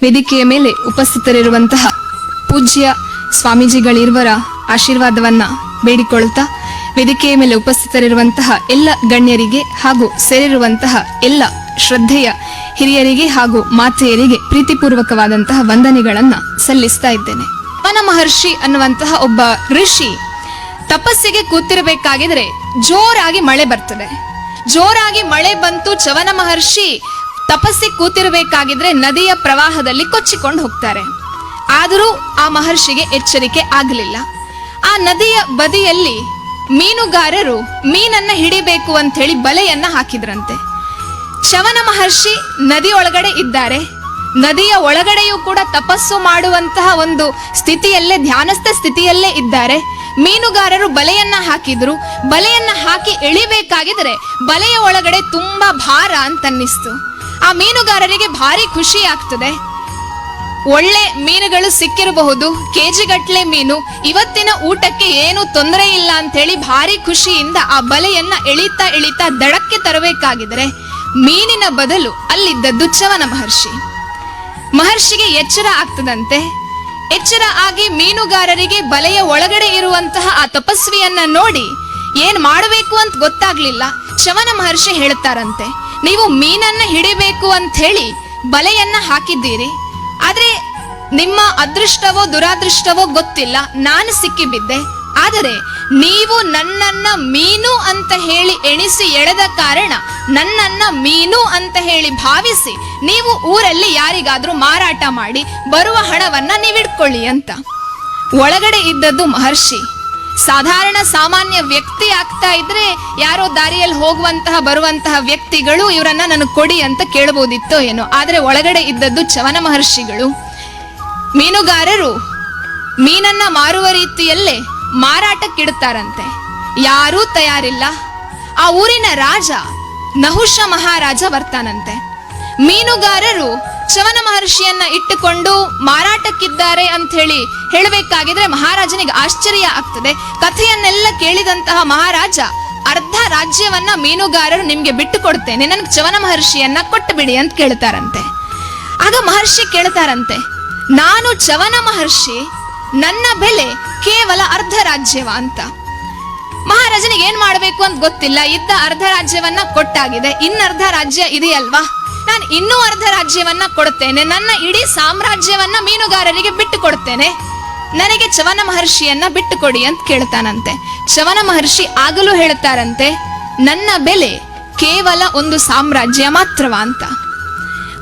ವೇದಿಕೆಯ ಮೇಲೆ ಉಪಸ್ಥಿತರಿರುವಂತಹ ಪೂಜ್ಯ ಸ್ವಾಮೀಜಿಗಳಿರುವರ ಆಶೀರ್ವಾದವನ್ನ ಬೇಡಿಕೊಳ್ಳುತ್ತಾ, ವೇದಿಕೆಯ ಮೇಲೆ ಉಪಸ್ಥಿತರಿರುವಂತಹ ಎಲ್ಲ ಗಣ್ಯರಿಗೆ ಹಾಗೂ ಸೇರಿರುವಂತಹ ಎಲ್ಲ ಶ್ರದ್ಧೆಯ ಹಿರಿಯರಿಗೆ ಹಾಗೂ ಮಾತೆಯರಿಗೆ ಪ್ರೀತಿಪೂರ್ವಕವಾದಂತಹ ವಂದನೆಗಳನ್ನ ಸಲ್ಲಿಸ್ತಾ ಇದ್ದೇನೆ. ರಮಣ ಮಹರ್ಷಿ ಅನ್ನುವಂತಹ ಒಬ್ಬ ಋಷಿ ತಪಸ್ಸಿಗೆ ಕೂತಿರಬೇಕಾಗಿದ್ರೆ ಜೋರಾಗಿ ಮಳೆ ಬರ್ತದೆ. ಜೋರಾಗಿ ಮಳೆ ಬಂತು, ಚವನ ಮಹರ್ಷಿ ತಪಸ್ಸಿಗೆ ಕೂತಿರಬೇಕಾಗಿದ್ರೆ ನದಿಯ ಪ್ರವಾಹದಲ್ಲಿ ಕೊಚ್ಚಿಕೊಂಡು ಹೋಗ್ತಾರೆ. ಆದರೂ ಆ ಮಹರ್ಷಿಗೆ ಎಚ್ಚರಿಕೆ ಆಗಲಿಲ್ಲ. ಆ ನದಿಯ ಬದಿಯಲ್ಲಿ ಮೀನುಗಾರರು ಮೀನನ್ನ ಹಿಡಿಬೇಕು ಅಂತ ಹೇಳಿ ಬಲೆಯನ್ನ ಹಾಕಿದ್ರಂತೆ. ಚವನ ಮಹರ್ಷಿ ನದಿ ಒಳಗಡೆ ಇದ್ದಾರೆ. ನದಿಯ ಒಳಗಡೆಯೂ ಕೂಡ ತಪಸ್ಸು ಮಾಡುವಂತಹ ಒಂದು ಸ್ಥಿತಿಯಲ್ಲೇ, ಧ್ಯಾನಸ್ಥ ಸ್ಥಿತಿಯಲ್ಲೇ ಇದ್ದಾರೆ. ಮೀನುಗಾರರು ಬಲೆಯನ್ನ ಹಾಕಿದ್ರು. ಬಲೆಯನ್ನ ಹಾಕಿ ಎಳಿಬೇಕಾಗಿದ್ರೆ ಬಲೆಯ ಒಳಗಡೆ ತುಂಬಾ ಭಾರ ಅಂತ ಅನ್ನಿಸ್ತು. ಆ ಮೀನುಗಾರರಿಗೆ ಭಾರಿ ಖುಷಿ ಆಗ್ತದೆ. ಒಳ್ಳೆ ಮೀನುಗಳು ಸಿಕ್ಕಿರಬಹುದು, ಕೆಜಿಗಟ್ಲೆ ಮೀನು, ಇವತ್ತಿನ ಊಟಕ್ಕೆ ಏನು ತೊಂದರೆ ಇಲ್ಲ ಅಂತ ಹೇಳಿ ಭಾರಿ ಖುಷಿಯಿಂದ ಆ ಬಲೆಯನ್ನ ಎಳಿತಾ ಎಳಿತಾ ದಡಕ್ಕೆ ತರಬೇಕಾಗಿದ್ರೆ ಮೀನಿನ ಬದಲು ಅಲ್ಲಿದ್ದದ್ದು ಚವನ ಮಹರ್ಷಿ. ಮಹರ್ಷಿಗೆ ಎಚ್ಚರ ಆಗ್ತದಂತೆ. ಎಚ್ಚರ ಆಗಿ ಮೀನುಗಾರರಿಗೆ ಬಲೆಯ ಒಳಗಡೆ ಇರುವಂತಹ ಆ ತಪಸ್ವಿಯನ್ನ ನೋಡಿ ಏನ್ ಮಾಡಬೇಕು ಅಂತ ಗೊತ್ತಾಗ್ಲಿಲ್ಲ. ಚವನ ಮಹರ್ಷಿ ಹೇಳ್ತಾರಂತೆ, ನೀವು ಮೀನನ್ನ ಹಿಡಿಬೇಕು ಅಂತ ಹೇಳಿ ಬಲೆಯನ್ನ ಹಾಕಿದ್ದೀರಿ, ಆದ್ರೆ ನಿಮ್ಮ ಅದೃಷ್ಟವೋ ದುರಾದೃಷ್ಟವೋ ಗೊತ್ತಿಲ್ಲ, ನಾನು ಸಿಕ್ಕಿಬಿದ್ದೆ. ಆದರೆ ನೀವು ನನ್ನನ್ನ ಮೀನು ಅಂತ ಹೇಳಿ ಎಣಿಸಿ ಎಳೆದ ಕಾರಣ ನನ್ನನ್ನ ಮೀನು ಅಂತ ಹೇಳಿ ಭಾವಿಸಿ ನೀವು ಊರಲ್ಲಿ ಯಾರಿಗಾದ್ರೂ ಮಾರಾಟ ಮಾಡಿ ಬರುವ ಹಣವನ್ನ ನೀವಿಡ್ಕೊಳ್ಳಿ ಅಂತ. ಒಳಗಡೆ ಇದ್ದದ್ದು ಮಹರ್ಷಿ. ಸಾಧಾರಣ ಸಾಮಾನ್ಯ ವ್ಯಕ್ತಿ ಆಗ್ತಾ ಇದ್ರೆ ಯಾರೋ ದಾರಿಯಲ್ಲಿ ಹೋಗುವಂತಹ ಬರುವಂತಹ ವ್ಯಕ್ತಿಗಳು ಇವರನ್ನ ನನಗೆ ಕೊಡಿ ಅಂತ ಕೇಳಬಹುದಿತ್ತೋ ಏನೋ. ಆದ್ರೆ ಒಳಗಡೆ ಇದ್ದದ್ದು ಚವನ ಮಹರ್ಷಿಗಳು. ಮೀನುಗಾರರು ಮೀನನ್ನ ಮಾರುವ ರೀತಿಯಲ್ಲೇ ಮಾರಾಟಕ್ಕಿಡುತ್ತಾರಂತೆ. ಯಾರೂ ತಯಾರಿಲ್ಲ. ಆ ಊರಿನ ರಾಜ ನಹುಷ ಮಹಾರಾಜ ಬರ್ತಾನಂತೆ. ಮೀನುಗಾರರು ಚವನ ಮಹರ್ಷಿಯನ್ನ ಇಟ್ಟುಕೊಂಡು ಮಾರಾಟಕ್ಕಿದ್ದಾರೆ ಅಂತ ಹೇಳಿ ಹೇಳಬೇಕಾಗಿದ್ರೆ ಮಹಾರಾಜನಿಗೆ ಆಶ್ಚರ್ಯ ಆಗ್ತದೆ. ಕಥೆಯನ್ನೆಲ್ಲ ಕೇಳಿದಂತಹ ಮಹಾರಾಜ, ಅರ್ಧ ರಾಜ್ಯವನ್ನ ಮೀನುಗಾರರು ನಿಮ್ಗೆ ಬಿಟ್ಟು ಕೊಡ್ತೇನೆ, ನನಗೆ ಚವನ ಮಹರ್ಷಿಯನ್ನ ಕೊಟ್ಟು ಬಿಡಿ ಅಂತ ಕೇಳ್ತಾರಂತೆ. ಆಗ ಮಹರ್ಷಿ ಕೇಳ್ತಾರಂತೆ, ನಾನು ಚವನ ಮಹರ್ಷಿ, ನನ್ನ ಬೆಲೆ ಕೇವಲ ಅರ್ಧ ರಾಜ್ಯವ ಅಂತ. ಮಹಾರಾಜನಿಗೆ ಏನ್ ಮಾಡ್ಬೇಕು ಅಂತ ಗೊತ್ತಿಲ್ಲ. ಇದ್ದ ಅರ್ಧ ರಾಜ್ಯವನ್ನ ಕೊಟ್ಟಾಗಿದೆ, ಇನ್ನರ್ಧ ರಾಜ್ಯ ಇದೆಯಲ್ವಾ, ನಾನು ಇನ್ನೂ ಅರ್ಧ ರಾಜ್ಯವನ್ನ ಕೊಡ್ತೇನೆ, ನನ್ನ ಇಡೀ ಸಾಮ್ರಾಜ್ಯವನ್ನ ಮೀನುಗಾರರಿಗೆ ಬಿಟ್ಟು ಕೊಡ್ತೇನೆ, ನನಗೆ ಚವನ ಮಹರ್ಷಿಯನ್ನ ಬಿಟ್ಟು ಕೊಡಿ ಅಂತ ಕೇಳ್ತಾನಂತೆ. ಚವನ ಮಹರ್ಷಿ ಆಗಲೂ ಹೇಳ್ತಾರಂತೆ, ನನ್ನ ಬೆಲೆ ಕೇವಲ ಒಂದು ಸಾಮ್ರಾಜ್ಯ ಮಾತ್ರವ ಅಂತ.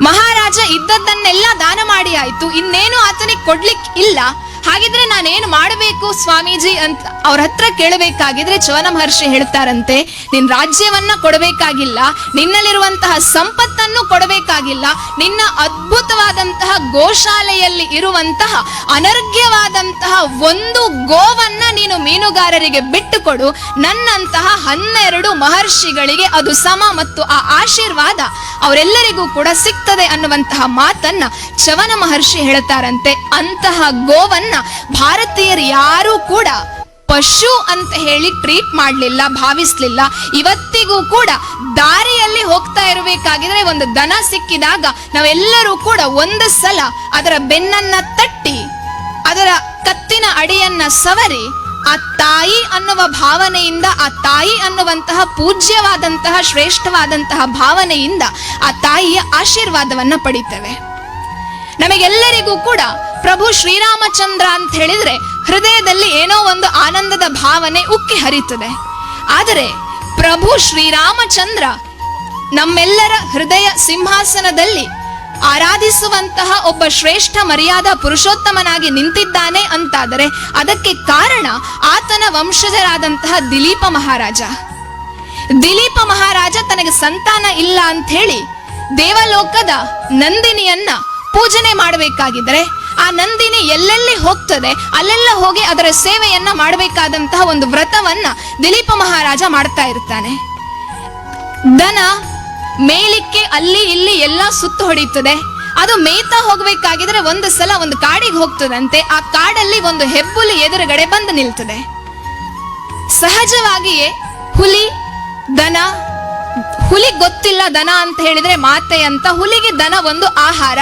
ಮಹಾರಾಜ ಇದ್ದದ್ದನ್ನೆಲ್ಲ ದಾನ ಮಾಡಿ ಆಯ್ತು, ಇನ್ನೇನು ಆತನಿಗೆ ಕೊಡ್ಲಿಕ್ಕೆ ಇಲ್ಲ. ಹಾಗಿದ್ರೆ ನಾನೇನು ಮಾಡಬೇಕು ಸ್ವಾಮೀಜಿ ಅಂತ ಅವ್ರ ಹತ್ರ ಕೇಳಬೇಕಾಗಿದ್ರೆ ಚವನ ಮಹರ್ಷಿ ಹೇಳ್ತಾರಂತೆ, ನಿನ್ ರಾಜ್ಯವನ್ನ ಕೊಡಬೇಕಾಗಿಲ್ಲ, ನಿನ್ನಲ್ಲಿರುವಂತಹ ಸಂಪತ್ತನ್ನು ಕೊಡಬೇಕಾಗಿಲ್ಲ, ನಿನ್ನ ಅದ್ಭುತವಾದಂತಹ ಗೋಶಾಲೆಯಲ್ಲಿ ಇರುವಂತಹ ಅನರ್ಘ್ಯವಾದಂತಹ ಒಂದು ಗೋವನ್ನ ನೀನು ಮೀನುಗಾರರಿಗೆ ಬಿಟ್ಟು ಕೊಡು, ನನ್ನಂತಹ 12 ಮಹರ್ಷಿಗಳಿಗೆ ಅದು ಸಮ ಮತ್ತು ಆ ಆಶೀರ್ವಾದ ಅವರೆಲ್ಲರಿಗೂ ಕೂಡ ಸಿಗ್ತದೆ ಅನ್ನುವಂತಹ ಮಾತನ್ನ ಚವನ ಮಹರ್ಷಿ ಹೇಳ್ತಾರಂತೆ. ಅಂತಹ ಗೋವನ್ನ ಭಾರತೀಯರು ಯಾರೂ ಕೂಡ ಪಶು ಅಂತ ಹೇಳಿ ಟ್ರೀಟ್ ಮಾಡಲಿಲ್ಲ, ಭಾವಿಸ್ಲಿಲ್ಲ. ಇವತ್ತಿಗೂ ಕೂಡ ದಾರಿಯಲ್ಲಿ ಹೋಗ್ತಾ ಇರಬೇಕಾಗಿದ್ರೆ ಒಂದು ದನ ಸಿಕ್ಕಿದಾಗ ನಾವೆಲ್ಲರೂ ಕೂಡ ಒಂದು ಸಲ ಅದರ ಬೆನ್ನನ್ನ ತಟ್ಟಿ ಅದರ ಕತ್ತಿನ ಅಡಿಯನ್ನ ಸವರಿ ಆ ತಾಯಿ ಅನ್ನುವ ಭಾವನೆಯಿಂದ, ಆ ತಾಯಿ ಅನ್ನುವಂತಹ ಪೂಜ್ಯವಾದಂತಹ ಶ್ರೇಷ್ಠವಾದಂತಹ ಭಾವನೆಯಿಂದ ಆ ತಾಯಿಯ ಆಶೀರ್ವಾದವನ್ನ ಪಡಿತೇವೆ. ನಮಗೆಲ್ಲರಿಗೂ ಕೂಡ ಪ್ರಭು ಶ್ರೀರಾಮಚಂದ್ರ ಅಂತ ಹೇಳಿದ್ರೆ ಹೃದಯದಲ್ಲಿ ಏನೋ ಒಂದು ಆನಂದದ ಭಾವನೆ ಉಕ್ಕಿ ಹರಿತದೆ. ಆದರೆ ಪ್ರಭು ಶ್ರೀರಾಮಚಂದ್ರ ನಮ್ಮೆಲ್ಲರ ಹೃದಯ ಸಿಂಹಾಸನದಲ್ಲಿ ಆರಾಧಿಸುವಂತಹ ಒಬ್ಬ ಶ್ರೇಷ್ಠ ಮರ್ಯಾದಾ ಪುರುಷೋತ್ತಮನಾಗಿ ನಿಂತಿದ್ದಾನೆ ಅಂತಾದರೆ ಅದಕ್ಕೆ ಕಾರಣ ಆತನ ವಂಶಜರಾದಂತಹ ದಿಲೀಪ ಮಹಾರಾಜ. ದಿಲೀಪ ಮಹಾರಾಜ ತನಗೆ ಸಂತಾನ ಇಲ್ಲ ಅಂತ ಹೇಳಿ ದೇವಲೋಕದ ನಂದಿನಿಯನ್ನ ಪೂಜನೆ ಮಾಡಬೇಕಾಗಿದ್ರೆ ಆ ನಂದಿನಿ ಎಲ್ಲೆಲ್ಲಿ ಹೋಗ್ತದೆ ಅಲ್ಲೆಲ್ಲ ಹೋಗಿ ಅದರ ಸೇವೆಯನ್ನ ಮಾಡಬೇಕಾದಂತಹ ಒಂದು ವ್ರತವನ್ನ ದಿಲೀಪ ಮಹಾರಾಜ ಮಾಡ್ತಾ ಇರ್ತಾನೆ. ದನ ಮೇಲಿಕ್ಕೆ ಅಲ್ಲಿ ಇಲ್ಲಿ ಎಲ್ಲ ಸುತ್ತು ಹೊಡೀತದೆ. ಅದು ಮೇಯ್ತಾ ಹೋಗ್ಬೇಕಾಗಿದ್ರೆ ಒಂದು ಸಲ ಒಂದು ಕಾಡಿಗೆ ಹೋಗ್ತದಂತೆ. ಆ ಕಾಡಲ್ಲಿ ಒಂದು ಹೆಬ್ಬುಲಿ ಎದುರುಗಡೆ ಬಂದು ನಿಲ್ತದೆ. ಸಹಜವಾಗಿಯೇ ಹುಲಿ ದನ, ಹುಲಿ ಗೊತ್ತಿಲ್ಲ ದನ ಅಂತ ಹೇಳಿದ್ರೆ ಮಾತೆ ಅಂತ, ಹುಲಿಗೆ ದನ ಒಂದು ಆಹಾರ.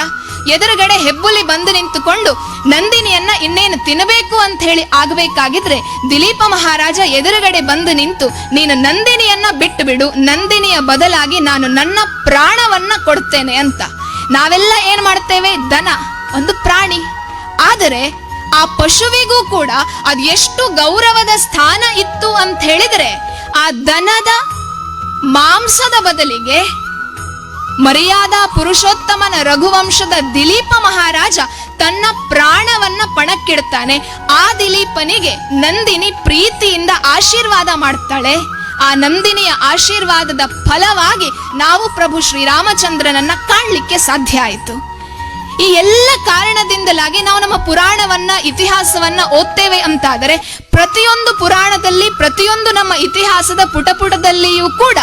ಎದುರುಗಡೆ ಹೆಬ್ಬುಲಿ ಬಂದು ನಿಂತುಕೊಂಡು ನಂದಿನಿಯನ್ನ ಇನ್ನೇನು ತಿನ್ನಬೇಕು ಅಂತ ಹೇಳಿ ಆಗಬೇಕಾಗಿದ್ರೆ ದಿಲೀಪ ಮಹಾರಾಜ ಎದುರುಗಡೆ ಬಂದು ನಿಂತು ನೀನು ನಂದಿನಿಯನ್ನ ಬಿಟ್ಟು ಬಿಡು, ನಂದಿನಿಯ ಬದಲಾಗಿ ನಾನು ನನ್ನ ಪ್ರಾಣವನ್ನ ಕೊಡ್ತೇನೆ ಅಂತ. ನಾವೆಲ್ಲ ಏನ್ ಮಾಡ್ತೇವೆ, ದನ ಒಂದು ಪ್ರಾಣಿ, ಆದರೆ ಆ ಪಶುವಿಗೂ ಕೂಡ ಅದು ಎಷ್ಟು ಗೌರವದ ಸ್ಥಾನ ಇತ್ತು ಅಂತ ಹೇಳಿದ್ರೆ ಆ ದನದ ಮಾಂಸದ ಬದಲಿಗೆ ಮರ್ಯಾದ ಪುರುಷೋತ್ತಮನ ರಘುವಂಶದ ದಿಲೀಪ ಮಹಾರಾಜ ತನ್ನ ಪ್ರಾಣವನ್ನ ಪಣಕ್ಕಿಡ್ತಾನೆ. ಆ ದಿಲೀಪನಿಗೆ ನಂದಿನಿ ಪ್ರೀತಿಯಿಂದ ಆಶೀರ್ವಾದ ಮಾಡ್ತಾಳೆ. ಆ ನಂದಿನಿಯ ಆಶೀರ್ವಾದದ ಫಲವಾಗಿ ನಾವು ಪ್ರಭು ಶ್ರೀರಾಮಚಂದ್ರನನ್ನ ಕಾಣಲಿಕ್ಕೆ ಸಾಧ್ಯ ಆಯಿತು. ಈ ಎಲ್ಲ ಕಾರಣದಿಂದಲಾಗಿ ನಾವು ನಮ್ಮ ಪುರಾಣವನ್ನ ಇತಿಹಾಸವನ್ನ ಓದ್ತೇವೆ ಅಂತಾದರೆ ಪ್ರತಿಯೊಂದು ಪುರಾಣದಲ್ಲಿ ಪ್ರತಿಯೊಂದು ನಮ್ಮ ಇತಿಹಾಸದ ಪುಟಪುಟದಲ್ಲಿಯೂ ಕೂಡ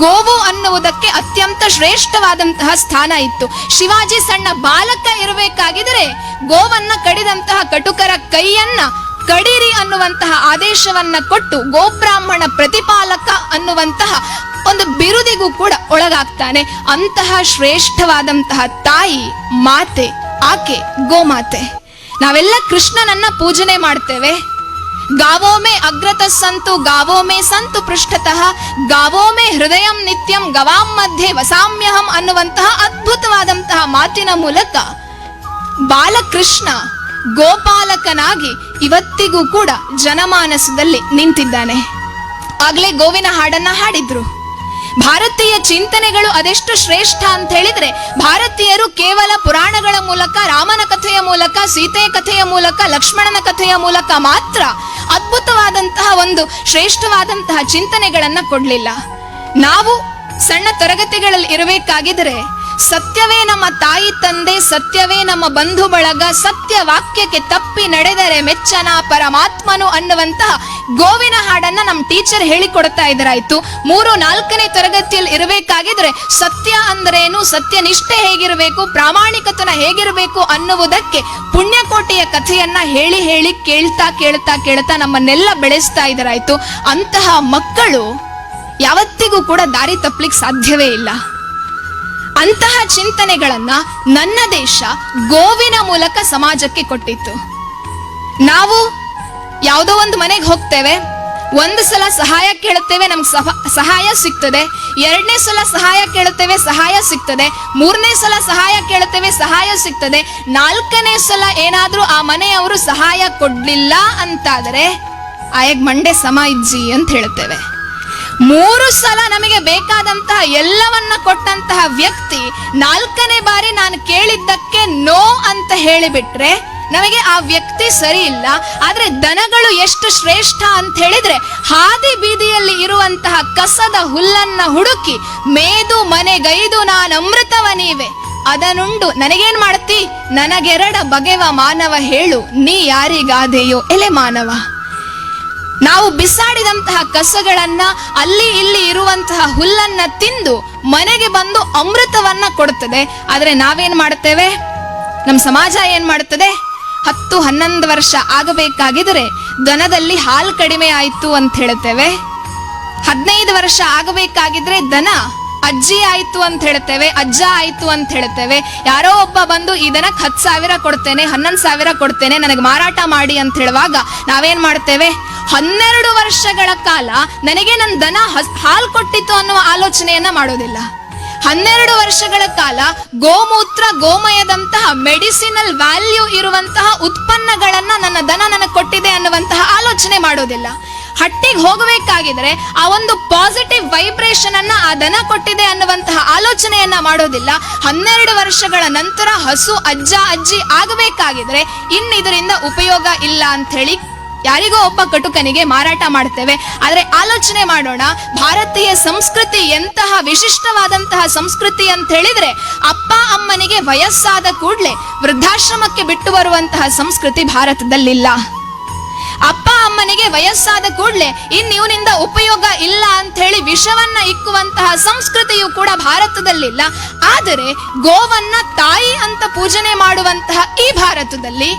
ಗೋವು ಅನ್ನುವುದಕ್ಕೆ ಅತ್ಯಂತ ಶ್ರೇಷ್ಠವಾದಂತಹ ಸ್ಥಾನ ಇತ್ತು. ಶಿವಾಜಿ ಸಣ್ಣ ಬಾಲಕ ಇರಬೇಕಾಗಿದ್ರೆ ಗೋವನ್ನ ಕಡಿದಂತಹ ಕಟುಕರ ಕೈಯನ್ನ ಕಡಿರಿ ಅನ್ನುವಂತಹ ಆದೇಶವನ್ನ ಕೊಟ್ಟು ಗೋಬ್ರಾಹ್ಮಣ ಪ್ರತಿಪಾಲಕ ಅನ್ನುವಂತಹ ಒಂದು ಬಿರುದಿಗೂ ಕೂಡ ಒಳಗಾಗ್ತಾನೆ. ಅಂತಹ ಶ್ರೇಷ್ಠವಾದಂತಹ ತಾಯಿ ಮಾತೆ ಆಕೆ ಗೋಮಾತೆ. ನಾವೆಲ್ಲ ಕೃಷ್ಣನನ್ನ ಪೂಜನೆ ಮಾಡ್ತೇವೆ. ಗಾವೋ ಮೇ ಅಗ್ರತ ಸಂತು ಗಾವೋ ಮೇ ಸಂತು ಪೃಷ್ಠತಃ ಗಾವೋ ಮೇ ಹೃದಯಂ ನಿತ್ಯಂ ಗವಾಂ ಮಧ್ಯೆ ವಸಾಮ್ಯಹಂ ಅನ್ನುವಂತಹ ಅದ್ಭುತವಾದಂತಹ ಮಾತಿನ ಮೂಲಕ ಬಾಲಕೃಷ್ಣ ಗೋಪಾಲಕನಾಗಿ ಇವತ್ತಿಗೂ ಕೂಡ ಜನಮಾನಸದಲ್ಲಿ ನಿಂತಿದ್ದಾನೆ. ಆಗ್ಲೇ ಗೋವಿನ ಹಾಡನ್ನ ಹಾಡಿದ್ರು. ಭಾರತೀಯ ಚಿಂತನೆಗಳು ಅದೆಷ್ಟು ಶ್ರೇಷ್ಠ ಅಂತ ಹೇಳಿದ್ರೆ ಭಾರತೀಯರು ಕೇವಲ ಪುರಾಣಗಳ ಮೂಲಕ, ರಾಮನ ಕಥೆಯ ಮೂಲಕ, ಸೀತೆಯ ಕಥೆಯ ಮೂಲಕ, ಲಕ್ಷ್ಮಣನ ಕಥೆಯ ಮೂಲಕ ಮಾತ್ರ ಅದ್ಭುತವಾದಂತಹ ಒಂದು ಶ್ರೇಷ್ಠವಾದಂತಹ ಚಿಂತನೆಗಳನ್ನ ಕೊಡ್ಲಿಲ್ಲ. ನಾವು ಸಣ್ಣ ತರಗತಿಗಳಲ್ಲಿ ಇರಬೇಕಾಗಿದ್ರೆ ಸತ್ಯವೇ ನಮ್ಮ ತಾಯಿ ತಂದೆ, ಸತ್ಯವೇ ನಮ್ಮ ಬಂಧು ಬಳಗ, ಸತ್ಯ ವಾಕ್ಯಕ್ಕೆ ತಪ್ಪಿ ನಡೆದರೆ ಮೆಚ್ಚನ ಪರಮಾತ್ಮನು ಅನ್ನುವಂತಹ ಗೋವಿನ ಹಾಡನ್ನ ನಮ್ಮ ಟೀಚರ್ ಹೇಳಿಕೊಡ್ತಾ ಇದ್ರಾಯ್ತು. 3-4ನೇ ತರಗತಿಯಲ್ಲಿ ಇರಬೇಕಾಗಿದ್ರೆ ಸತ್ಯ ಅಂದ್ರೇನು, ಸತ್ಯನಿಷ್ಠೆ ಹೇಗಿರಬೇಕು, ಪ್ರಾಮಾಣಿಕತನ ಹೇಗಿರಬೇಕು ಅನ್ನುವುದಕ್ಕೆ ಪುಣ್ಯಕೋಟೆಯ ಕಥೆಯನ್ನ ಹೇಳಿ ಹೇಳಿ ಕೇಳ್ತಾ ಕೇಳ್ತಾ ಕೇಳ್ತಾ ನಮ್ಮನ್ನೆಲ್ಲ ಬೆಳೆಸ್ತಾ ಇದ್ರಾಯ್ತು. ಅಂತಹ ಮಕ್ಕಳು ಯಾವತ್ತಿಗೂ ಕೂಡ ದಾರಿ ತಪ್ಪಲಿಕ್ಕೆ ಸಾಧ್ಯವೇ ಇಲ್ಲ. ಅಂತಹ ಚಿಂತನೆಗಳನ್ನ ನನ್ನ ದೇಶ ಗೋವಿನ ಮೂಲಕ ಸಮಾಜಕ್ಕೆ ಕೊಟ್ಟಿತ್ತು. ನಾವು ಯಾವುದೋ ಒಂದು ಮನೆಗೆ ಹೋಗ್ತೇವೆ, ಒಂದು ಸಲ ಸಹಾಯ ಕೇಳುತ್ತೇವೆ, ನಮ್ಗೆ ಸಹಾಯ ಸಿಗ್ತದೆ. 2ನೇ ಸಲ ಸಹಾಯ ಕೇಳುತ್ತೇವೆ, ಸಹಾಯ ಸಿಗ್ತದೆ. 3ನೇ ಸಲ ಸಹಾಯ ಕೇಳುತ್ತೇವೆ, ಸಹಾಯ ಸಿಗ್ತದೆ. 4ನೇ ಸಲ ಏನಾದ್ರೂ ಆ ಮನೆಯವರು ಸಹಾಯ ಕೊಡ್ಲಿಲ್ಲ ಅಂತಾದರೆ ಆಯಗ್ ಮಂಡೆ ಸಮ ಇಜ್ಜಿ ಅಂತ ಹೇಳುತ್ತೇವೆ. 3 ಸಲ ನಮಗೆ ಬೇಕಾದಂತಹ ಎಲ್ಲವನ್ನ ಕೊಟ್ಟಂತಹ ವ್ಯಕ್ತಿ 4ನೇ ಬಾರಿ ನಾನು ಕೇಳಿದ್ದಕ್ಕೆ ನೋ ಅಂತ ಹೇಳಿಬಿಟ್ರೆ ನಮಗೆ ಆ ವ್ಯಕ್ತಿ ಸರಿ ಇಲ್ಲ. ಆದ್ರೆ ದನಗಳು ಎಷ್ಟು ಶ್ರೇಷ್ಠ ಅಂತ ಹೇಳಿದ್ರೆ ಹಾದಿ ಬೀದಿಯಲ್ಲಿ ಇರುವಂತಹ ಕಸದ ಹುಲ್ಲನ್ನ ಹುಡುಕಿ ಮೇದು ಮನೆಗೈದು ನಾನು ಅಮೃತವ ನೀವೆ ಅದನುಂಡು ನನಗೇನ್ ಮಾಡ್ತಿ, ನನಗೆರಡ ಬಗೆವ ಮಾನವ ಹೇಳು ನೀ ಯಾರಿಗಾದೆಯೋ ಎಲೆ ಮಾನವ. ನಾವು ಬಿಸಾಡಿದಂತಹ ಕಸಗಳನ್ನ ಅಲ್ಲಿ ಇಲ್ಲಿ ಇರುವಂತಹ ಹುಲ್ಲನ್ನ ತಿಂದು ಮನೆಗೆ ಬಂದು ಅಮೃತವನ್ನ ಕೊಡುತ್ತದೆ. ಆದ್ರೆ ನಾವೇನ್ ಮಾಡ್ತೇವೆ, ನಮ್ಮ ಸಮಾಜ ಏನ್ ಮಾಡುತ್ತದೆ, 10-11 ವರ್ಷ ಆಗಬೇಕಾಗಿದ್ರೆ ದನದಲ್ಲಿ ಹಾಲು ಕಡಿಮೆ ಆಯ್ತು ಅಂತ ಹೇಳ್ತೇವೆ. 15 ವರ್ಷ ಆಗಬೇಕಾಗಿದ್ರೆ ದನ ಅಜ್ಜಿ ಆಯ್ತು ಅಂತ ಹೇಳ್ತೇವೆ, ಅಜ್ಜ ಆಯ್ತು ಅಂತ ಹೇಳ್ತೇವೆ. ಯಾರೋ ಒಬ್ಬ ಬಂದು ಈ ದನಕ್ಕೆ 10,000 ಕೊಡ್ತೇನೆ, 11,000 ಕೊಡ್ತೇನೆ, ನನಗೆ ಮಾರಾಟ ಮಾಡಿ ಅಂತ ಹೇಳುವಾಗ ನಾವೇನ್ ಮಾಡ್ತೇವೆ, 12 ವರ್ಷಗಳ ಕಾಲ ನನಗೆ ನನ್ನ ದನ ಹಾಲು ಕೊಟ್ಟಿತ್ತು ಅನ್ನುವ ಆಲೋಚನೆಯನ್ನ ಮಾಡೋದಿಲ್ಲ. 12 ವರ್ಷಗಳ ಕಾಲ ಗೋಮೂತ್ರ ಗೋಮಯದಂತಹ ಮೆಡಿಸಿನಲ್ ವ್ಯಾಲ್ಯೂ ಇರುವಂತಹ ಉತ್ಪನ್ನಗಳನ್ನ ನನ್ನ ದನ ನನಗೆ ಕೊಟ್ಟಿದೆ ಅನ್ನುವಂತಹ ಆಲೋಚನೆ ಮಾಡೋದಿಲ್ಲ. ಹಟ್ಟಿಗೆ ಹೋಗಬೇಕಾಗಿದ್ರೆ ಆ ಒಂದು ಪಾಸಿಟಿವ್ ವೈಬ್ರೇಷನ್ ಅನ್ನ ಆ ದನ ಕೊಟ್ಟಿದೆ ಅನ್ನುವಂತಹ ಆಲೋಚನೆಯನ್ನ ಮಾಡೋದಿಲ್ಲ. 12 ವರ್ಷಗಳ ನಂತರ ಹಸು ಅಜ್ಜ ಅಜ್ಜಿ ಆಗಬೇಕಾಗಿದ್ರೆ ಇದರಿಂದ ಉಪಯೋಗ ಇಲ್ಲ ಅಂತ ಹೇಳಿ ಯಾರಿಗೋ ಒಬ್ಬ ಕಟುಕನಿಗೆ ಮಾರಾಟ ಮಾಡ್ತೇವೆ. ಆದ್ರೆ ಆಲೋಚನೆ ಮಾಡೋಣ, ಭಾರತೀಯ ಸಂಸ್ಕೃತಿ ಎಂತಹ ವಿಶಿಷ್ಟವಾದಂತಹ ಸಂಸ್ಕೃತಿ ಅಂತ ಹೇಳಿದ್ರೆ ಅಪ್ಪ ಅಮ್ಮನಿಗೆ ವಯಸ್ಸಾದ ಕೂಡ್ಲೆ ವೃದ್ಧಾಶ್ರಮಕ್ಕೆ ಬಿಟ್ಟು ಬರುವಂತಹ ಸಂಸ್ಕೃತಿ ಭಾರತದಲ್ಲಿಲ್ಲ. ಅಪ್ಪ ಅಮ್ಮನಿಗೆ ವಯಸ್ಸಾದ ಕೂಡ್ಲೆ ಇವನಿಂದ ಉಪಯೋಗ ಇಲ್ಲ ಅಂತ ಹೇಳಿ ವಿಷವನ್ನ ಇಕ್ಕುವಂತಹ ಸಂಸ್ಕೃತಿಯು ಕೂಡ ಭಾರತದಲ್ಲಿಲ್ಲ. ಆದರೆ ಗೋವನ್ನ ತಾಯಿ ಅಂತ ಪೂಜನೆ ಮಾಡುವಂತಹ ಈ ಭಾರತದಲ್ಲಿ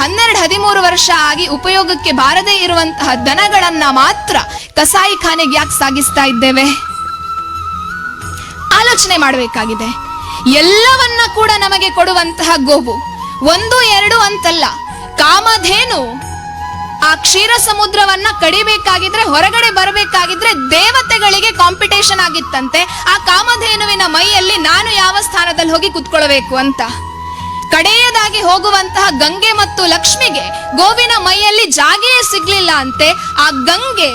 12-13 ವರ್ಷ ಆಗಿ ಉಪಯೋಗಕ್ಕೆ ಬಾರದೇ ಇರುವಂತಹ ದನಗಳನ್ನ ಮಾತ್ರ ಕಸಾಯಿಖಾನೆಗೆ ಯಾಕೆ ಸಾಗಿಸ್ತಾ ಇದ್ದೇವೆ? ಆಲೋಚನೆ ಮಾಡಬೇಕಾಗಿದೆ. ಎಲ್ಲವನ್ನ ಕೂಡ ನಮಗೆ ಕೊಡುವಂತಹ ಗೋವು. 1, 2 ಅಂತಲ್ಲ. ಕಾಮಧೇನು ಆ ಕ್ಷೀರ ಸಮುದ್ರವನ್ನ ಕಡಿಬೇಕಾಗಿದ್ರೆ, ಹೊರಗಡೆ ಬರಬೇಕಾಗಿದ್ರೆ ದೇವತೆಗಳಿಗೆ ಕಾಂಪಿಟೇಷನ್ ಆಗಿತ್ತಂತೆ ಆ ಕಾಮಧೇನುವಿನ ಮೈಯಲ್ಲಿ ನಾನು ಯಾವ ಸ್ಥಾನದಲ್ಲಿ ಹೋಗಿ ಕುತ್ಕೊಳ್ಬೇಕು ಅಂತ. ಕಡೆಯದಾಗಿ ಹೋಗುವಂತಹ ಗಂಗೆ ಮತ್ತು ಲಕ್ಷ್ಮಿಗೆ ಗೋವಿನ ಮೈಯಲ್ಲಿ ಜಾಗೆಯೇ ಸಿಗ್ಲಿಲ್ಲ ಅಂತೆ. ಆ ಗಂಗೆ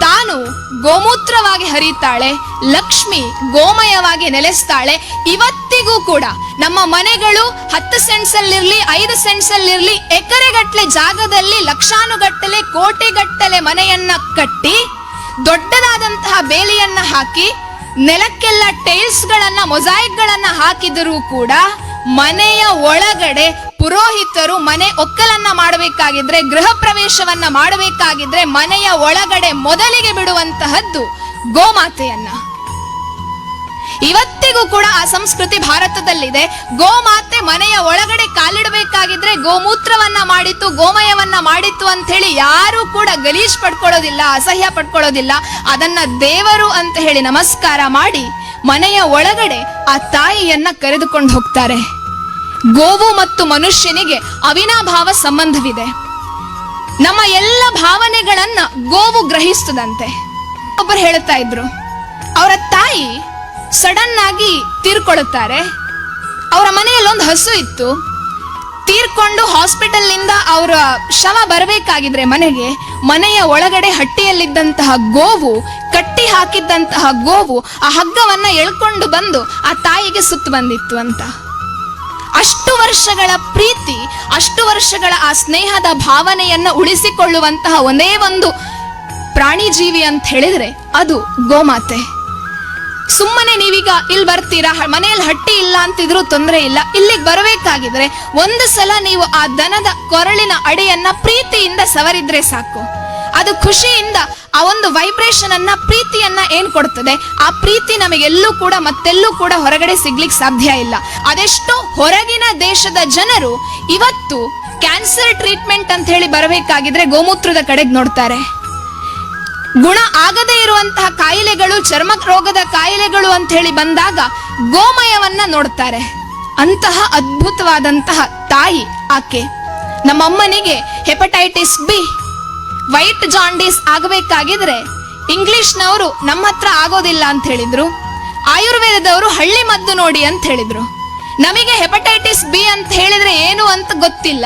ತಾನು ಗೋಮೂತ್ರವಾಗಿ ಹರಿತಾಳೆ, ಲಕ್ಷ್ಮಿ ಗೋಮಯವಾಗಿ ನೆಲೆಸ್ತಾಳೆ. ಇವತ್ತಿಗೂ ಕೂಡ ನಮ್ಮ ಮನೆಗಳು 10 ಸೆಂಟ್ಸಲ್ಲಿರ್ಲಿ 5 ಸೆಂಟ್ಸಲ್ಲಿರ್ಲಿ ಎಕರೆಗಟ್ಟಲೆ ಜಾಗದಲ್ಲಿ ಲಕ್ಷಾನುಗಟ್ಟಲೆ ಕೋಟಿಗಟ್ಟಲೆ ಮನೆಯನ್ನ ಕಟ್ಟಿ ದೊಡ್ಡದಾದಂತಹ ಬೇಲಿಯನ್ನ ಹಾಕಿ ನೆಲಕ್ಕೆಲ್ಲ ಟೈಲ್ಸ್ ಗಳನ್ನ ಮೊಸಾಯಿಕ್ ಗಳನ್ನ ಹಾಕಿದರೂ ಕೂಡ ಮನೆಯ ಒಳಗಡೆ ಪುರೋಹಿತರು ಮನೆ ಒಕ್ಕಲನ್ನ ಮಾಡಬೇಕಾಗಿದ್ರೆ, ಗೃಹ ಪ್ರವೇಶವನ್ನ ಮಾಡಬೇಕಾಗಿದ್ರೆ ಮನೆಯ ಒಳಗಡೆ ಮೊದಲಿಗೆ ಬಿಡುವಂತಹದ್ದು ಗೋಮಾತೆಯನ್ನ. ಇವತ್ತಿಗೂ ಕೂಡ ಆ ಸಂಸ್ಕೃತಿ ಭಾರತದಲ್ಲಿದೆ. ಗೋಮಾತೆ ಮನೆಯ ಒಳಗಡೆ ಕಾಲಿಡಬೇಕಾಗಿದ್ರೆ ಗೋಮೂತ್ರವನ್ನ ಮಾಡಿತ್ತು, ಗೋಮಯವನ್ನ ಮಾಡಿತ್ತು ಅಂತ ಹೇಳಿ ಯಾರು ಕೂಡ ಗಲೀಜ್ ಪಡ್ಕೊಳ್ಳೋದಿಲ್ಲ, ಅಸಹ್ಯ ಪಡ್ಕೊಳ್ಳೋದಿಲ್ಲ. ಅದನ್ನ ದೇವರು ಅಂತ ಹೇಳಿ ನಮಸ್ಕಾರ ಮಾಡಿ ಮನೆಯ ಒಳಗಡೆ ಆ ತಾಯಿಯನ್ನ ಕರೆದುಕೊಂಡು ಹೋಗ್ತಾರೆ. ಗೋವು ಮತ್ತು ಮನುಷ್ಯನಿಗೆ ಅವಿನಾಭಾವ ಸಂಬಂಧವಿದೆ. ನಮ್ಮ ಎಲ್ಲ ಭಾವನೆಗಳನ್ನ ಗೋವು ಗ್ರಹಿಸ್ತದಂತೆ. ಒಬ್ಬರು ಹೇಳ್ತಾ ಇದ್ರು, ಅವರ ತಾಯಿ ಸಡನ್ ಆಗಿ ತೀರ್ಕೊಳ್ಳುತ್ತಾರೆ. ಅವರ ಮನೆಯಲ್ಲಿ ಒಂದು ಹಸು ಇತ್ತು. ತೀರ್ಕೊಂಡು ಹಾಸ್ಪಿಟಲ್ ನಿಂದ ಅವರ ಶವ ಬರಬೇಕಾಗಿದ್ರೆ ಮನೆಯ ಒಳಗಡೆ ಹಟ್ಟಿಯಲ್ಲಿದ್ದಂತಹ ಗೋವು, ಕಟ್ಟಿ ಹಾಕಿದ್ದಂತಹ ಗೋವು ಆ ಹಗ್ಗವನ್ನ ಎಳ್ಕೊಂಡು ಬಂದು ಆ ತಾಯಿಗೆ ಸುತ್ತು ಬಂದಿತ್ತು ಅಂತ. ಅಷ್ಟು ವರ್ಷಗಳ ಪ್ರೀತಿ, ಅಷ್ಟು ವರ್ಷಗಳ ಆ ಸ್ನೇಹದ ಭಾವನೆಯನ್ನ ಉಳಿಸಿಕೊಳ್ಳುವಂತಹ ಒಂದೇ ಒಂದು ಪ್ರಾಣಿ ಜೀವಿ ಅಂತ ಹೇಳಿದ್ರೆ ಅದು ಗೋಮಾತೆ. ಸುಮ್ಮನೆ ನೀವೀಗ ಇಲ್ಲಿ ಬರ್ತೀರಾ, ಮನೆಯಲ್ಲಿ ಹಟ್ಟಿ ಇಲ್ಲ ಅಂತಿದ್ರು ತೊಂದರೆ ಇಲ್ಲ, ಇಲ್ಲಿಗೆ ಬರಬೇಕಾಗಿದ್ರೆ ಒಂದು ಸಲ ನೀವು ಆ ದನದ ಕೊರಳಿನ ಅಡೆಯನ್ನ ಪ್ರೀತಿಯಿಂದ ಸವರಿದ್ರೆ ಸಾಕು. ಅದು ಖುಷಿಯಿಂದ ಆ ಒಂದು ವೈಬ್ರೇಷನ್ ಅನ್ನ, ಪ್ರೀತಿಯನ್ನ ಏನ್ ಕೊಡ್ತದೆ, ಆ ಪ್ರೀತಿ ನಮಗೆಲ್ಲೂ ಕೂಡ ಮತ್ತೆಲ್ಲೂ ಕೂಡ ಹೊರಗಡೆ ಸಿಗ್ಲಿಕ್ಕೆ ಸಾಧ್ಯ ಇಲ್ಲ. ಅದೆಷ್ಟೋ ಹೊರಗಿನ ದೇಶದ ಜನರು ಇವತ್ತು ಕ್ಯಾನ್ಸರ್ ಟ್ರೀಟ್ಮೆಂಟ್ ಅಂತ ಹೇಳಿ ಬರಬೇಕಾಗಿದ್ರೆ ಗೋಮೂತ್ರದ ಕಡೆಗೆ ನೋಡ್ತಾರೆ. ಗುಣ ಆಗದೇ ಇರುವಂತಹ ಕಾಯಿಲೆಗಳು, ಚರ್ಮ ರೋಗದ ಕಾಯಿಲೆಗಳು ಅಂತ ಹೇಳಿ ಬಂದಾಗ ಗೋಮಯವನ್ನ ನೋಡ್ತಾರೆ. ಅಂತಹ ಅದ್ಭುತವಾದಂತಹ ತಾಯಿ ಆಕೆ. ನಮ್ಮಮ್ಮನಿಗೆ ಹೆಪಟೈಟಿಸ್ ಬಿ, ವೈಟ್ ಜಾಂಡೀಸ್ ಆಗಬೇಕಾಗಿದ್ರೆ ಇಂಗ್ಲಿಷ್ನವರು ನಮ್ಮ ಹತ್ರ ಆಗೋದಿಲ್ಲ ಅಂತ ಹೇಳಿದ್ರು. ಆಯುರ್ವೇದದವರು ಹಳ್ಳಿ ಮದ್ದು ನೋಡಿ ಅಂತ ಹೇಳಿದ್ರು. ನಮಗೆ ಹೆಪಟೈಟಿಸ್ ಬಿ ಅಂತ ಹೇಳಿದ್ರೆ ಏನು ಅಂತ ಗೊತ್ತಿಲ್ಲ.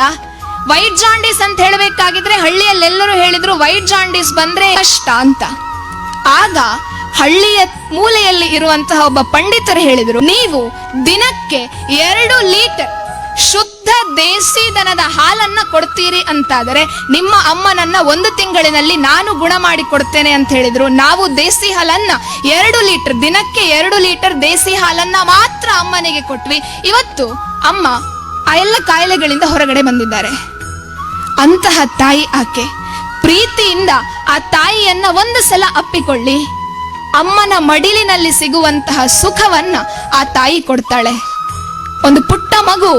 ವೈಟ್ ಜಾಂಡೀಸ್ ಅಂತ ಹೇಳಬೇಕಾಗಿದ್ರೆ ಹಳ್ಳಿಯಲ್ಲೆಲ್ಲರೂ ಹೇಳಿದ್ರು ವೈಟ್ ಜಾಂಡೀಸ್ ಬಂದ್ರೆ ಕಷ್ಟ ಅಂತ. ಆಗ ಹಳ್ಳಿಯ ಮೂಲೆಯಲ್ಲಿ ಇರುವಂತಹ ಒಬ್ಬ ಪಂಡಿತರು ಹೇಳಿದ್ರು, ನೀವು ದಿನಕ್ಕೆ 2 ಲೀಟರ್ ಶುದ್ಧ ದೇಸಿ ದನದ ಹಾಲನ್ನ ಕೊಡ್ತೀರಿ ಅಂತಾದರೆ ನಿಮ್ಮ ಅಮ್ಮನನ್ನ 1 ತಿಂಗಳಿನಲ್ಲಿ ನಾನು ಗುಣ ಮಾಡಿ ಕೊಡ್ತೇನೆ ಅಂತ ಹೇಳಿದ್ರು. ನಾವು ದೇಸಿ ಹಾಲನ್ನ 2 ಲೀಟರ್, ದಿನಕ್ಕೆ 2 ಲೀಟರ್ ದೇಸಿ ಹಾಲನ್ನ ಮಾತ್ರ ಅಮ್ಮನಿಗೆ ಕೊಟ್ವಿ. ಇವತ್ತು ಅಮ್ಮ ಆ ಎಲ್ಲ ಕಾಯಿಲೆಗಳಿಂದ ಹೊರಗಡೆ ಬಂದಿದ್ದಾರೆ. ಅಂತಹ ತಾಯಿ ಆಕೆ. ಪ್ರೀತಿಯಿಂದ ಆ ತಾಯಿಯನ್ನ ಒಂದು ಸಲ ಅಪ್ಪಿಕೊಳ್ಳಿ. ಅಮ್ಮನ ಮಡಿಲಿನಲ್ಲಿ ಸಿಗುವಂತಹ ಸುಖವನ್ನ ಆ ತಾಯಿ ಕೊಡ್ತಾಳೆ. ಒಂದು ಪುಟ್ಟ ಮಗು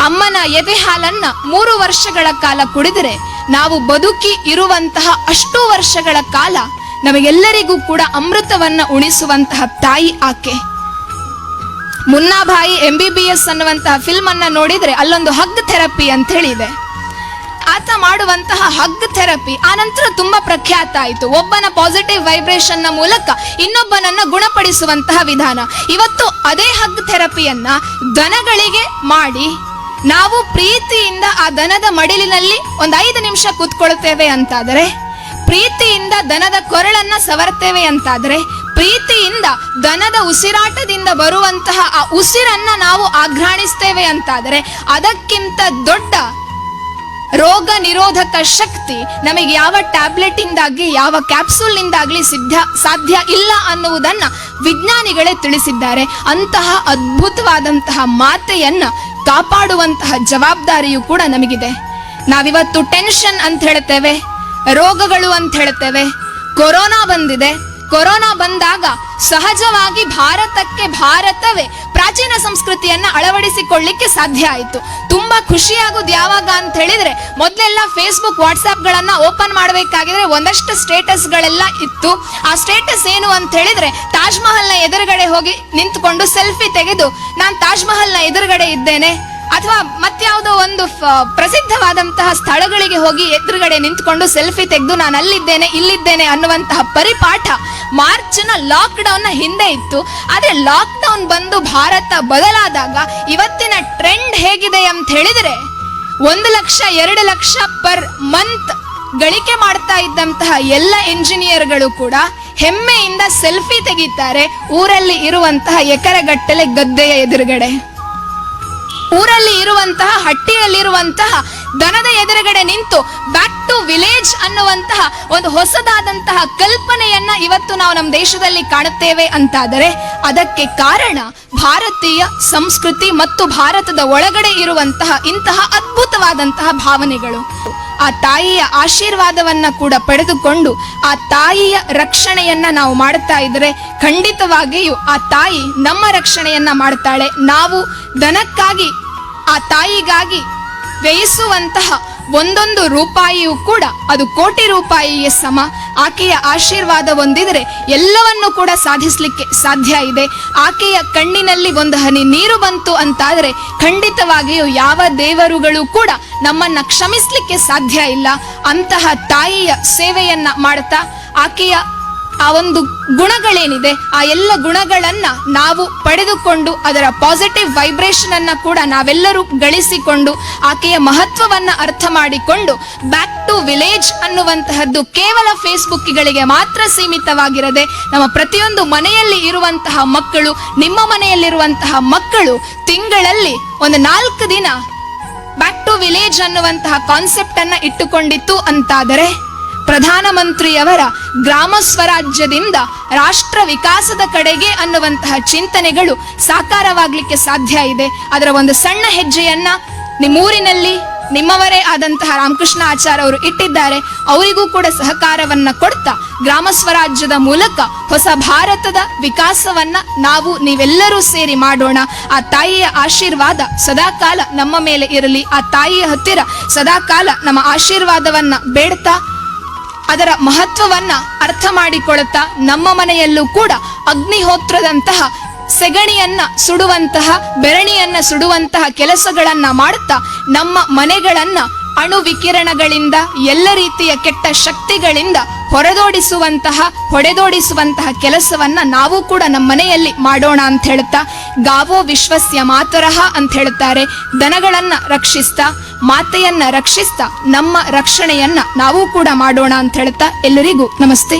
ಅಮ್ಮನ ಎದೆ ಹಾಲನ್ನ 3 ವರ್ಷಗಳ ಕಾಲ ಕುಡಿದರೆ ನಾವು ಬದುಕಿ ಇರುವಂತಹ ಅಷ್ಟು ವರ್ಷಗಳ ಕಾಲ ನಮಗೆಲ್ಲರಿಗೂ ಕೂಡ ಅಮೃತವನ್ನ ಉಣಿಸುವಂತಹ ತಾಯಿ ಆಕೆ. ಮುನ್ನಾಭಾಯಿ MBBS ಅನ್ನುವಂತಹ ಫಿಲ್ಮ್ ಅನ್ನ ನೋಡಿದ್ರೆ ಅಲ್ಲೊಂದು ಹಗ್ ಥೆರಪಿ ಅಂತ ಹೇಳಿದೆ. ಆತ ಮಾಡುವಂತಹ ಹಗ್ ಥೆರಪಿ ಆನಂತರ ತುಂಬಾ ಪ್ರಖ್ಯಾತ ಆಯಿತು. ಒಬ್ಬನ ಪಾಸಿಟಿವ್ ವೈಬ್ರೇಷನ್ ನ ಮೂಲಕ ಇನ್ನೊಬ್ಬನನ್ನ ಗುಣಪಡಿಸುವಂತಹ ವಿಧಾನ. ಇವತ್ತು ಅದೇ ಹಗ್ ಥೆರಪಿಯನ್ನ ದನಗಳಿಗೆ ಮಾಡಿ ನಾವು ಪ್ರೀತಿಯಿಂದ ಆ ದನದ ಮಡಿಲಿನಲ್ಲಿ ಒಂದು 5 ನಿಮಿಷ ಕೂತ್ಕೊಳ್ತೇವೆ ಅಂತಾದರೆ, ಪ್ರೀತಿಯಿಂದ ದನದ ಕೊರಳನ್ನ ಸವರ್ತೇವೆ ಅಂತಾದರೆ, ಪ್ರೀತಿಯಿಂದ ದನದ ಉಸಿರಾಟದಿಂದ ಬರುವಂತಹ ಆ ಉಸಿರನ್ನ ನಾವು ಆಘ್ರಾಣಿಸ್ತೇವೆ ಅಂತಾದರೆ, ಅದಕ್ಕಿಂತ ದೊಡ್ಡ ರೋಗ ನಿರೋಧಕ ಶಕ್ತಿ ನಮಗೆ ಯಾವ ಟ್ಯಾಬ್ಲೆಟ್ ಇಂದಾಗಿ, ಯಾವ ಕ್ಯಾಪ್ಸೂಲ್ ನಿಂದಾಗ್ಲಿ ಸಾಧ್ಯ ಇಲ್ಲ ಅನ್ನುವುದನ್ನ ವಿಜ್ಞಾನಿಗಳೇ ತಿಳಿಸಿದ್ದಾರೆ. ಅಂತಹ ಅದ್ಭುತವಾದಂತಹ ಮಾತೆಯನ್ನ ಕಾಪಾಡುವಂತಹ ಜವಾಬ್ದಾರಿಯು ಕೂಡ ನಮಗಿದೆ. ನಾವಿವತ್ತು ಟೆನ್ಷನ್ ಅಂತ ಹೇಳ್ತೇವೆ, ರೋಗಗಳು ಅಂತ ಹೇಳ್ತೇವೆ. ಕೊರೋನಾ ಬಂದಿದೆ, ಕೊರೋನಾ ಬಂದಾಗ ಸಹಜವಾಗಿ ಭಾರತವೇ ಪ್ರಾಚೀನ ಸಂಸ್ಕೃತಿಯನ್ನ ಅಳವಡಿಸಿಕೊಳ್ಳಿಕ್ಕೆ ಸಾಧ್ಯ ಆಯಿತು. ತುಂಬಾ ಖುಷಿಯಾಗೋದು ಯಾವಾಗ ಅಂತ ಹೇಳಿದ್ರೆ, ಮೊದಲೆಲ್ಲ ಫೇಸ್ಬುಕ್ ವಾಟ್ಸ್ಆಪ್ ಗಳನ್ನ ಓಪನ್ ಮಾಡಬೇಕಾಗಿದ್ರೆ ಒಂದಷ್ಟು ಸ್ಟೇಟಸ್ ಗಳೆಲ್ಲ ಇತ್ತು. ಆ ಸ್ಟೇಟಸ್ ಏನು ಅಂತ ಹೇಳಿದ್ರೆ, ತಾಜ್ ಮಹಲ್ ನ ಎದುರುಗಡೆ ಹೋಗಿ ನಿಂತ್ಕೊಂಡು ಸೆಲ್ಫಿ ತೆಗೆದು ನಾನು ತಾಜ್ ಮಹಲ್ ನ ಎದುರುಗಡೆ ಇದ್ದೇನೆ, ಅಥವಾ ಮತ್ಯಾವುದೋ ಒಂದು ಪ್ರಸಿದ್ಧವಾದಂತಹ ಸ್ಥಳಗಳಿಗೆ ಹೋಗಿ ಎದುರುಗಡೆ ನಿಂತ್ಕೊಂಡು ಸೆಲ್ಫಿ ತೆಗೆದು ನಾನು ಅಲ್ಲಿದ್ದೇನೆ ಇಲ್ಲಿದ್ದೇನೆ ಅನ್ನುವಂತಹ ಪರಿಪಾಠ ಮಾರ್ಚ್ನ ಲಾಕ್ಡೌನ್ ನ ಹಿಂದೆ ಇತ್ತು. ಆದ್ರೆ ಲಾಕ್ಡೌನ್ ಬಂದು ಭಾರತ ಬದಲಾದಾಗ ಇವತ್ತಿನ ಟ್ರೆಂಡ್ ಹೇಗಿದೆ ಅಂತ ಹೇಳಿದ್ರೆ, 1 ಲಕ್ಷ 2 ಲಕ್ಷ ಪರ್ ಮಂತ್ ಗಳಿಕೆ ಮಾಡ್ತಾ ಇದ್ದಂತಹ ಎಲ್ಲ ಎಂಜಿನಿಯರ್ಗಳು ಕೂಡ ಹೆಮ್ಮೆಯಿಂದ ಸೆಲ್ಫಿ ತೆಗಿತಾರೆ ಊರಲ್ಲಿ ಇರುವಂತಹ ಎಕರೆಗಟ್ಟಲೆ ಗದ್ದೆಯ ಎದುರುಗಡೆ, ಊರಲ್ಲಿ ಇರುವಂತಹ ಹಟ್ಟಿಯಲ್ಲಿರುವಂತಹ ದನದ ಎದುರುಗಡೆ ನಿಂತು ಬ್ಯಾಕ್ ಟು ವಿಲೇಜ್ ಅನ್ನುವಂತಹ ಒಂದು ಹೊಸದಾದಂತಹ ಕಲ್ಪನೆಯನ್ನ ಇವತ್ತು ನಾವು ನಮ್ಮ ದೇಶದಲ್ಲಿ ಕಾಣುತ್ತೇವೆ ಅಂತಾದರೆ ಅದಕ್ಕೆ ಕಾರಣ ಭಾರತೀಯ ಸಂಸ್ಕೃತಿ ಮತ್ತು ಭಾರತದ ಒಳಗಡೆ ಇರುವಂತಹ ಇಂತಹ ಅದ್ಭುತವಾದಂತಹ ಭಾವನೆಗಳು. ಆ ತಾಯಿಯ ಆಶೀರ್ವಾದವನ್ನ ಕೂಡ ಪಡೆದುಕೊಂಡು ಆ ತಾಯಿಯ ರಕ್ಷಣೆಯನ್ನ ನಾವು ಮಾಡುತ್ತಾ ಇದ್ರೆ ಖಂಡಿತವಾಗಿಯೂ ಆ ತಾಯಿ ನಮ್ಮ ರಕ್ಷಣೆಯನ್ನ ಮಾಡ್ತಾಳೆ. ನಾವು ದನಕ್ಕಾಗಿ ಆ ತಾಯಿಗಾಗಿ ವ್ಯಯಿಸುವಂತಹ ಒಂದೊಂದು ರೂಪಾಯಿಯೂ ಕೂಡ ಅದು ಕೋಟಿ ರೂಪಾಯಿಗೆ ಸಮ. ಆಕೆಯ ಆಶೀರ್ವಾದ ಹೊಂದಿದ್ರೆ ಎಲ್ಲವನ್ನೂ ಕೂಡ ಸಾಧಿಸಲಿಕ್ಕೆ ಸಾಧ್ಯ ಇದೆ. ಆಕೆಯ ಕಣ್ಣಿನಲ್ಲಿ ಒಂದು ಹನಿ ನೀರು ಬಂತು ಅಂತಾದ್ರೆ ಖಂಡಿತವಾಗಿಯೂ ಯಾವ ದೇವರುಗಳು ಕೂಡ ನಮ್ಮನ್ನ ಕ್ಷಮಿಸ್ಲಿಕ್ಕೆ ಸಾಧ್ಯ ಇಲ್ಲ. ಅಂತಹ ತಾಯಿಯ ಸೇವೆಯನ್ನ ಮಾಡ್ತಾ ಆಕೆಯ ಆ ಒಂದು ಗುಣಗಳೇನಿದೆ ಆ ಎಲ್ಲ ಗುಣಗಳನ್ನ ನಾವು ಪಡೆದುಕೊಂಡು ಅದರ ಪಾಸಿಟಿವ್ ವೈಬ್ರೇಷನ್ ಅನ್ನ ಕೂಡ ನಾವೆಲ್ಲರೂ ಗಳಿಸಿಕೊಂಡು ಆಕೆಯ ಮಹತ್ವವನ್ನ ಅರ್ಥ ಮಾಡಿಕೊಂಡು ಬ್ಯಾಕ್ ಟು ವಿಲೇಜ್ ಅನ್ನುವಂತಹದ್ದು ಕೇವಲ ಫೇಸ್ಬುಕ್ಗಳಿಗೆ ಮಾತ್ರ ಸೀಮಿತವಾಗಿರದೆ ನಮ್ಮ ಪ್ರತಿಯೊಂದು ಮನೆಯಲ್ಲಿ ಇರುವಂತಹ ಮಕ್ಕಳು, ನಿಮ್ಮ ಮನೆಯಲ್ಲಿರುವಂತಹ ಮಕ್ಕಳು ತಿಂಗಳಲ್ಲಿ ಒಂದು 4 ದಿನ ಬ್ಯಾಕ್ ಟು ವಿಲೇಜ್ ಅನ್ನುವಂತಹ ಕಾನ್ಸೆಪ್ಟ್ ಅನ್ನ ಇಟ್ಟುಕೊಂಡಿತ್ತು ಅಂತಾದರೆ ಪ್ರಧಾನಮಂತ್ರಿಯವರ ಗ್ರಾಮ ಸ್ವರಾಜ್ಯದಿಂದ ರಾಷ್ಟ್ರ ವಿಕಾಸದ ಕಡೆಗೆ ಅನ್ನುವಂತಹ ಚಿಂತನೆಗಳು ಸಾಕಾರವಾಗಲಿಕ್ಕೆ ಸಾಧ್ಯ ಇದೆ. ಅದರ ಒಂದು ಸಣ್ಣ ಹೆಜ್ಜೆಯನ್ನ ನಿಮ್ಮೂರಿನಲ್ಲಿ ನಿಮ್ಮವರೇ ಆದಂತಹ ರಾಮಕೃಷ್ಣ ಆಚಾರ್ ಅವರು ಇಟ್ಟಿದ್ದಾರೆ. ಅವರಿಗೂ ಕೂಡ ಸಹಕಾರವನ್ನ ಕೊಡ್ತಾ ಗ್ರಾಮ ಸ್ವರಾಜ್ಯದ ಮೂಲಕ ಹೊಸ ಭಾರತದ ವಿಕಾಸವನ್ನ ನೀವೆಲ್ಲರೂ ಸೇರಿ ಮಾಡೋಣ. ಆ ತಾಯಿಯ ಆಶೀರ್ವಾದ ಸದಾಕಾಲ ನಮ್ಮ ಮೇಲೆ ಇರಲಿ. ಆ ತಾಯಿಯ ಹತ್ತಿರ ಸದಾಕಾಲ ನಮ್ಮ ಆಶೀರ್ವಾದವನ್ನ ಬೇಡ್ತಾ ಅದರ ಮಹತ್ವವನ್ನ ಅರ್ಥ ಮಾಡಿಕೊಳ್ಳುತ್ತಾ ನಮ್ಮ ಮನೆಯಲ್ಲೂ ಕೂಡ ಅಗ್ನಿಹೋತ್ರದಂತಹ ಸೆಗಣಿಯನ್ನ ಸುಡುವಂತಹ ಬೆರಣಿಯನ್ನ ಸುಡುವಂತಹ ಕೆಲಸಗಳನ್ನ ಮಾಡುತ್ತಾ ನಮ್ಮ ಮನೆಗಳನ್ನ ಅಣು ವಿಕಿರಣಗಳಿಂದ ಎಲ್ಲ ರೀತಿಯ ಕೆಟ್ಟ ಶಕ್ತಿಗಳಿಂದ ಹೊಡೆದೋಡಿಸುವಂತಹ ಕೆಲಸವನ್ನ ನಾವು ಕೂಡ ನಮ್ಮ ಮನೆಯಲ್ಲಿ ಮಾಡೋಣ ಅಂತ ಹೇಳುತ್ತಾ, ಗಾವೋ ವಿಶ್ವಸ್ಯ ಮಾತರಃ ಅಂತ ಹೇಳುತ್ತಾರೆ. ದನಗಳನ್ನ ರಕ್ಷಿಸ್ತಾ ಮಾತೆಯನ್ನ ರಕ್ಷಿಸ್ತಾ ನಮ್ಮ ರಕ್ಷಣೆಯನ್ನ ನಾವು ಕೂಡ ಮಾಡೋಣ ಅಂತ ಹೇಳುತ್ತಾ ಎಲ್ಲರಿಗೂ ನಮಸ್ತೆ.